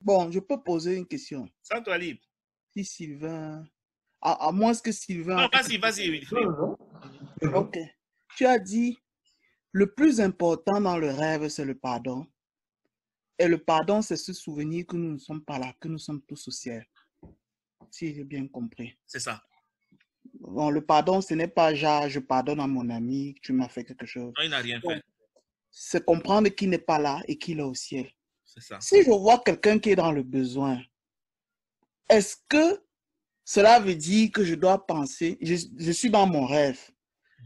Bon, je peux poser une question. Sans toi libre. Si Sylvain, à moins que Sylvain... Non, vas-y, Wilfried. Ok. Tu as dit, le plus important dans le rêve, c'est le pardon. Et le pardon, c'est se souvenir que nous ne sommes pas là, que nous sommes tous au ciel. Si j'ai bien compris. C'est ça. Bon, le pardon, ce n'est pas genre, je pardonne à mon ami, tu m'as fait quelque chose. Non, il n'a rien fait. C'est comprendre qu'il n'est pas là et qu'il est au ciel. C'est ça. Si je vois quelqu'un qui est dans le besoin, est-ce que cela veut dire que je dois penser, je suis dans mon rêve,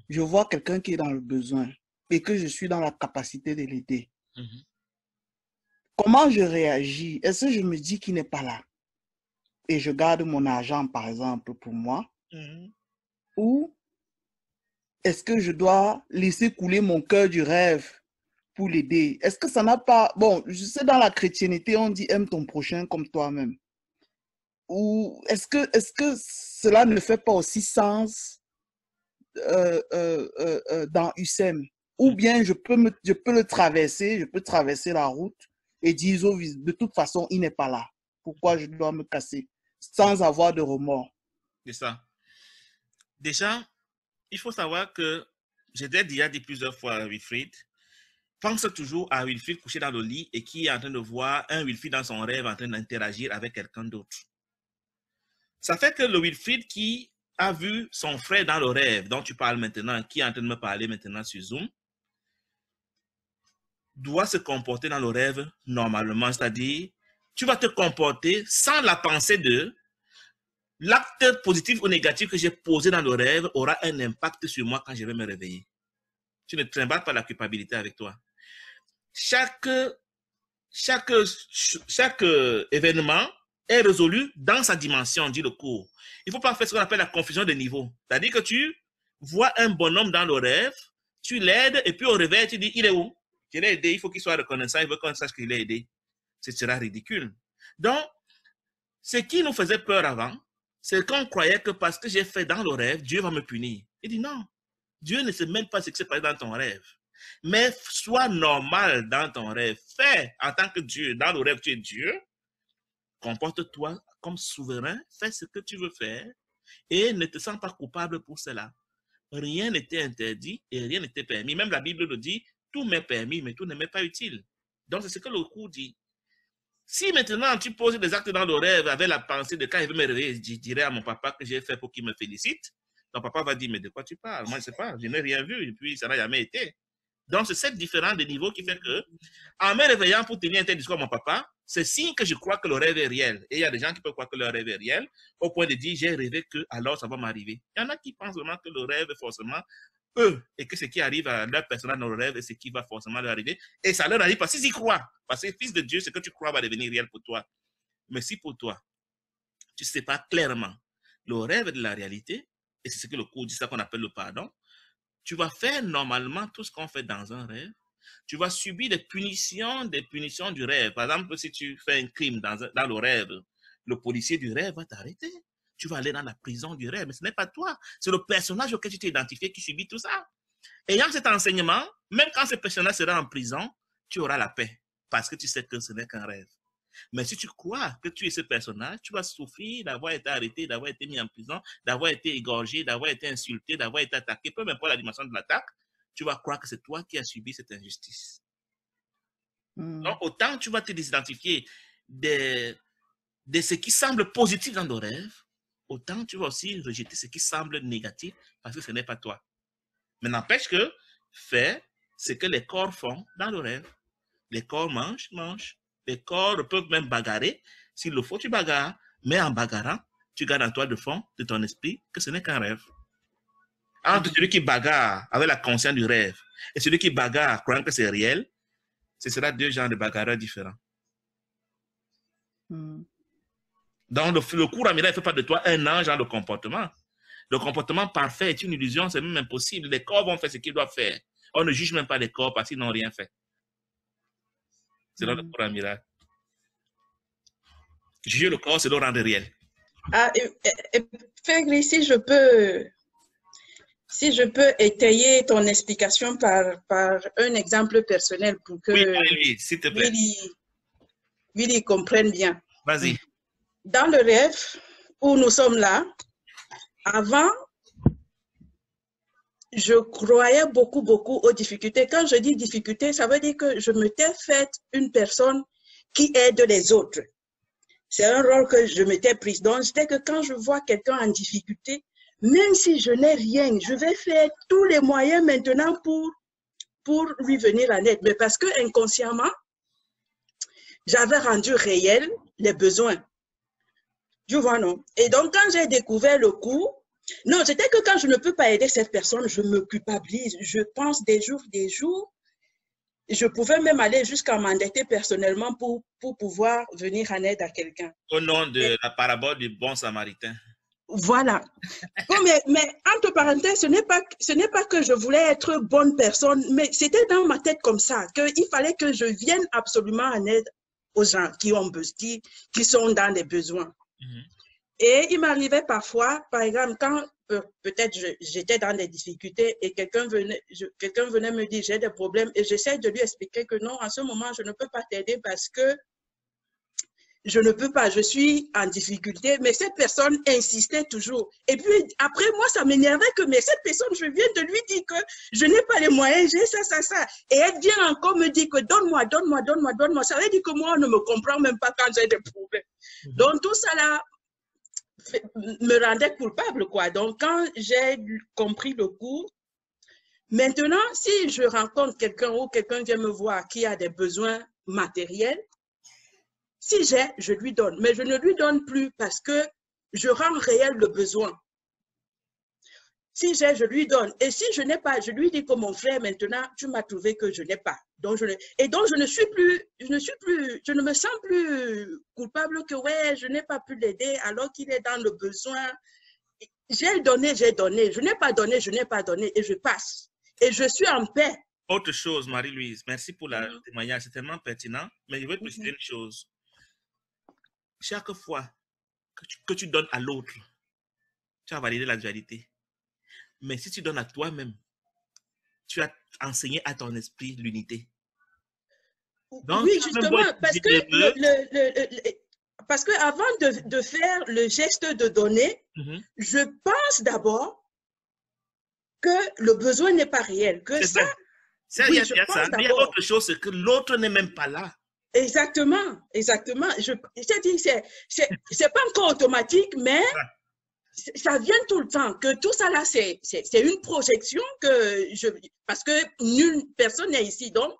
je vois quelqu'un qui est dans le besoin et que je suis dans la capacité de l'aider. Comment je réagis? Est-ce que je me dis qu'il n'est pas là et je garde mon argent, par exemple, pour moi? Ou est-ce que je dois laisser couler mon cœur du rêve pour l'aider? Est-ce que ça n'a pas... Bon, je sais, dans la chrétienté, on dit aime ton prochain comme toi-même. Ou est-ce que cela ne fait pas aussi sens dans USEM? Ou bien je peux le traverser, je peux traverser la route et dire de toute façon, il n'est pas là. Pourquoi je dois me casser sans avoir de remords? C'est ça. Déjà, il faut savoir que j'ai déjà dit plusieurs fois à Wilfried, pense toujours à Wilfried couché dans le lit et qui est en train de voir un Wilfried dans son rêve en train d'interagir avec quelqu'un d'autre. Ça fait que le Wilfried qui a vu son frère dans le rêve dont tu parles maintenant, qui est en train de me parler maintenant sur Zoom, doit se comporter dans le rêve normalement, c'est-à-dire tu vas te comporter sans la pensée de l'acte positif ou négatif que j'ai posé dans le rêve aura un impact sur moi quand je vais me réveiller. Tu ne trimbales pas la culpabilité avec toi. Chaque événement est résolu dans sa dimension, dit le cours. Il ne faut pas faire ce qu'on appelle la confusion de niveau. C'est-à-dire que tu vois un bonhomme dans le rêve, tu l'aides et puis au réveil, tu dis, il est où? Je l'ai aidé, il faut qu'il soit reconnaissant, il veut qu'on sache qu'il l'a aidé. Ce sera ridicule. Donc, ce qui nous faisait peur avant, c'est qu'on croyait que parce que j'ai fait dans le rêve, Dieu va me punir. Il dit non, Dieu ne sait même pas ce qui s'est passé dans ton rêve. Mais sois normal dans ton rêve. Fais en tant que Dieu. Dans le rêve, tu es Dieu. Comporte-toi comme souverain. Fais ce que tu veux faire. Et ne te sens pas coupable pour cela. Rien n'était interdit et rien n'était permis. Même la Bible le dit, tout m'est permis, mais tout ne m'est pas utile. Donc, c'est ce que le cours dit. Si maintenant tu poses des actes dans le rêve avec la pensée de quand il veut me réveiller, je dirais à mon papa que j'ai fait pour qu'il me félicite, ton papa va dire, mais de quoi tu parles? Moi, je ne sais pas, je n'ai rien vu et puis ça n'a jamais été. Donc, c'est cette différence de niveau qui fait que, en me réveillant pour tenir un tel discours à mon papa, c'est signe que je crois que le rêve est réel. Et il y a des gens qui peuvent croire que le rêve est réel au point de dire, j'ai rêvé que alors ça va m'arriver. Il y en a qui pensent vraiment que le rêve est forcément eux et que ce qui arrive à leur personnage dans le rêve est ce qui va forcément leur arriver. Et ça leur arrive parce qu'ils y croient. Parce que fils de Dieu, ce que tu crois va devenir réel pour toi. Mais si pour toi, tu ne sais pas clairement le rêve de la réalité, et c'est ce que le cours dit, ça qu'on appelle le pardon, tu vas faire normalement tout ce qu'on fait dans un rêve. Tu vas subir des punitions du rêve. Par exemple, si tu fais un crime dans le rêve, le policier du rêve va t'arrêter. Tu vas aller dans la prison du rêve, mais ce n'est pas toi. C'est le personnage auquel tu t'es identifié qui subit tout ça. Ayant cet enseignement, même quand ce personnage sera en prison, tu auras la paix parce que tu sais que ce n'est qu'un rêve. Mais si tu crois que tu es ce personnage, tu vas souffrir d'avoir été arrêté, d'avoir été mis en prison, d'avoir été égorgé, d'avoir été insulté, d'avoir été attaqué, peu importe la dimension de l'attaque, tu vas croire que c'est toi qui as subi cette injustice. Donc, autant tu vas te désidentifier de ce qui semble positif dans nos rêves, autant tu vas aussi rejeter ce qui semble négatif parce que ce n'est pas toi. Mais n'empêche que fais ce que les corps font dans le rêve. Les corps mangent. Les corps peuvent même bagarrer. S'il le faut, tu bagarres. Mais en bagarrant, tu gardes en toi de fond de ton esprit que ce n'est qu'un rêve. Entre celui qui bagarre avec la conscience du rêve et celui qui bagarre croyant que c'est réel, ce sera deux genres de bagarreurs différents. Donc, le cours amiral ne fait pas de toi un ange dans le comportement. Le comportement parfait est une illusion, c'est même impossible. Les corps vont faire ce qu'ils doivent faire. On ne juge même pas les corps parce qu'ils n'ont rien fait. C'est là le cours amiral. Juger le corps, c'est le rendre réel. Fegri, si je peux étayer ton explication par un exemple personnel pour que... Oui, s'il te plaît. Willy comprenne bien. Vas-y. Dans le rêve où nous sommes là, avant, je croyais beaucoup aux difficultés. Quand je dis difficultés, ça veut dire que je m'étais faite une personne qui aide les autres. C'est un rôle que je m'étais prise. Donc, c'était que quand je vois quelqu'un en difficulté, même si je n'ai rien, je vais faire tous les moyens maintenant pour lui venir en aide. Mais parce que inconsciemment, j'avais rendu réel les besoins. Tu vois, non? Et donc, quand j'ai découvert le cours, non, c'était que quand je ne peux pas aider cette personne, je me culpabilise. Je pense des jours. Je pouvais même aller jusqu'à m'endetter personnellement pour pouvoir venir en aide à quelqu'un. Au nom de la parabole du bon samaritain. Voilà. Bon, mais entre parenthèses, ce n'est pas que je voulais être bonne personne, mais c'était dans ma tête comme ça, qu'il fallait que je vienne absolument en aide aux gens qui sont dans des besoins. Et il m'arrivait parfois, par exemple, quand peut-être j'étais dans des difficultés et quelqu'un venait me dire j'ai des problèmes et j'essaie de lui expliquer que non, en ce moment, je ne peux pas t'aider parce que je ne peux pas, je suis en difficulté, mais cette personne insistait toujours. Et puis après, moi, ça m'énervait que mais cette personne, je viens de lui dire que je n'ai pas les moyens, j'ai ça. Et elle vient encore me dire que donne-moi. Ça veut dire que moi, on ne me comprend même pas quand j'ai des problèmes. Donc tout ça là me rendait coupable, quoi. Donc, quand j'ai compris le cours, maintenant, si je rencontre quelqu'un ou quelqu'un vient me voir qui a des besoins matériels, si je lui donne. Mais je ne lui donne plus parce que je rends réel le besoin. Si je lui donne. Et si je n'ai pas, je lui dis que mon frère, maintenant, tu m'as trouvé que je n'ai pas. Donc, je ne me sens plus coupable que, ouais, je n'ai pas pu l'aider alors qu'il est dans le besoin. J'ai donné. Je n'ai pas donné et je passe. Et je suis en paix. Autre chose, Marie-Louise, merci pour le témoignage, c'est tellement pertinent, mais je veux te préciser une chose. Chaque fois que tu donnes à l'autre, tu as validé la dualité. Mais si tu donnes à toi-même, tu as enseigné à ton esprit l'unité. Oui, justement, parce que avant de faire le geste de donner, je pense d'abord que le besoin n'est pas réel. Que ça, il y a autre chose, c'est que l'autre n'est même pas là. Exactement. Je dis, c'est pas encore automatique, mais ça vient tout le temps. Que tout ça là, c'est une projection parce que nulle personne n'est ici. Donc,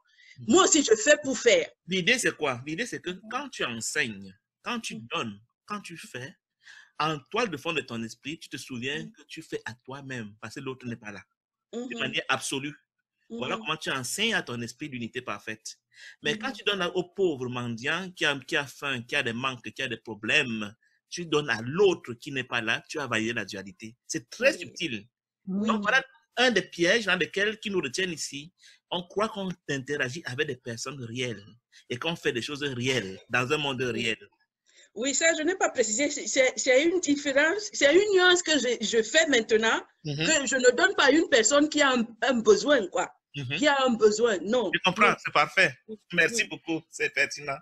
moi aussi, je fais pour faire. L'idée, c'est quoi? L'idée, c'est que quand tu enseignes, quand tu donnes, quand tu fais, en toile de fond de ton esprit, tu te souviens que tu fais à toi-même parce que l'autre n'est pas là. De manière absolue. Voilà comment tu enseignes à ton esprit l'unité parfaite. Mais quand tu donnes aux pauvres mendiants qui a faim, qui a des manques, qui a des problèmes, tu donnes à l'autre qui n'est pas là, tu as validé la dualité. C'est très subtil. Donc voilà un des pièges dans lesquels qui nous retiennent ici. On croit qu'on interagit avec des personnes réelles et qu'on fait des choses réelles dans un monde réel. Oui, ça, je n'ai pas précisé. C'est une différence, c'est une nuance que je fais maintenant, que je ne donne pas à une personne qui a un besoin, quoi. Qui a un besoin, non. Je comprends, c'est parfait. Merci beaucoup, c'est pertinent.